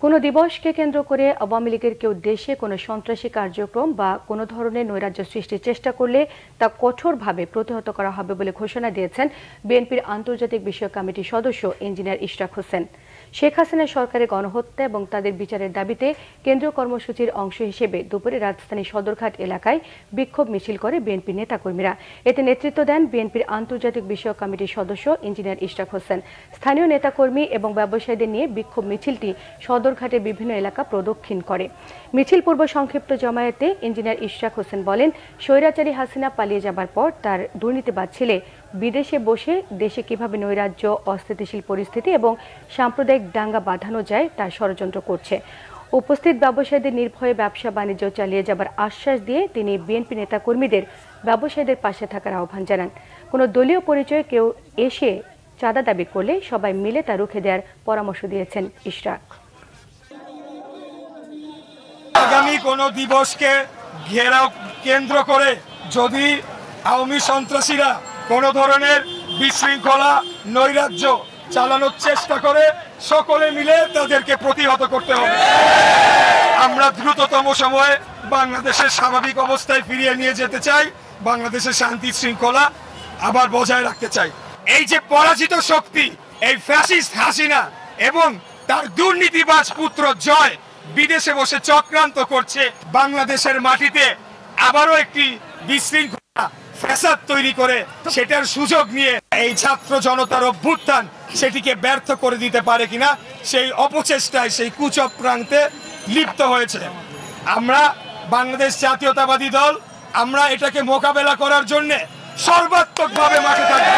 কোনো দিবসকে কেন্দ্র করে আওয়ামী লীগের কেউ দেশে কোনো সন্ত্রাসী কার্যক্রম বা কোনো ধরনের নৈরাজ্য সৃষ্টির চেষ্টা করলে তা কঠোরভাবে প্রতিহত করা হবে বলে ঘোষণা দিয়েছেন বিএনপির আন্তর্জাতিক বিষয়ক কমিটির সদস্য ইঞ্জিনিয়ার ইশরাক হোসেন। শেখ হাসিনা সরকারের গণহত্যা এবং তাদের বিচারের দাবিতে কেন্দ্রীয় কর্মসূচির অংশ হিসেবে দুপুরে রাজধানীর সদরঘাট এলাকায় বিক্ষোভ মিছিল করে বিএনপির নেতাকর্মীরা। এতে নেতৃত্ব দেন বিএনপির আন্তর্জাতিক বিষয়ক কমিটির সদস্য ইঞ্জিনিয়ার ইশরাক হোসেন। স্থানীয় নেতাকর্মী এবং ব্যবসায়ীদের নিয়ে বিক্ষোভ মিছিলটি সদরঘাটের বিভিন্ন এলাকা প্রদক্ষিণ করে। মিছিল পূর্ব সংক্ষিপ্ত জমায়েতে ইঞ্জিনিয়ার ইশরাক হোসেন বলেন, স্বৈরাচারী হাসিনা পালিয়ে যাবার পর তার দুর্নীতিবাজ ছেলে বিদেশে বসে দেশে কিভাবে নৈরাজ্য, অস্থিতিশীল পরিস্থিতি এবং সাম্প্রদায়িক দাঙ্গা বাঁধানো যায় তার ষড়যন্ত্র করছে। উপস্থিত ব্যবসায়ীদের নির্ভয়ে ব্যবসা বাণিজ্য চালিয়ে যাবার আশ্বাস দিয়ে তিনি বিএনপি নেতাকর্মীদের ব্যবসায়ীদের পাশে থাকার আহ্বান জানান। কোনো দলীয় পরিচয়ে কেউ এসে চাঁদা দাবি করলে সবাই মিলে তা রুখে দেওয়ার পরামর্শ দিয়েছেন ইশরাক। আগামী কোনো দিবসকে ঘেরাও কেন্দ্র করে যদি আওয়ামী সন্ত্রাসীরা কোনো ধরনের বিশৃঙ্খলা, নৈরাজ্য চালানোর চেষ্টা করে, সকলে মিলে তাদেরকে প্রতিহত করতে হবে। আমরা দ্রুততম সময়ে বাংলাদেশের স্বাভাবিক অবস্থায় ফিরিয়ে নিয়ে যেতে চাই, বাংলাদেশের শান্তি শৃঙ্খলা আবার বজায় রাখতে চাই। এই যে পরাজিত শক্তি, এই ফ্যাসিস্ট হাসিনা এবং তার দুর্নীতিবাজ পুত্র জয় বিদেশে বসে চক্রান্ত করছে বাংলাদেশের মাটিতে আবারও একটি বিশৃঙ্খলা, ফ্যাসাদ তৈরি করে সেটার সুযোগ নিয়ে এই ছাত্র জনতার অভ্যুত্থান সেটিকে ব্যর্থ করে দিতে পারে কিনা সেই অপচেষ্টায়, সেই কুচক্রান্তে লিপ্ত হয়েছে। আমরা বাংলাদেশ জাতীয়তাবাদী দল, আমরা এটাকে মোকাবেলা করার জন্য সর্বাত্মকভাবে মাঠে থাকব।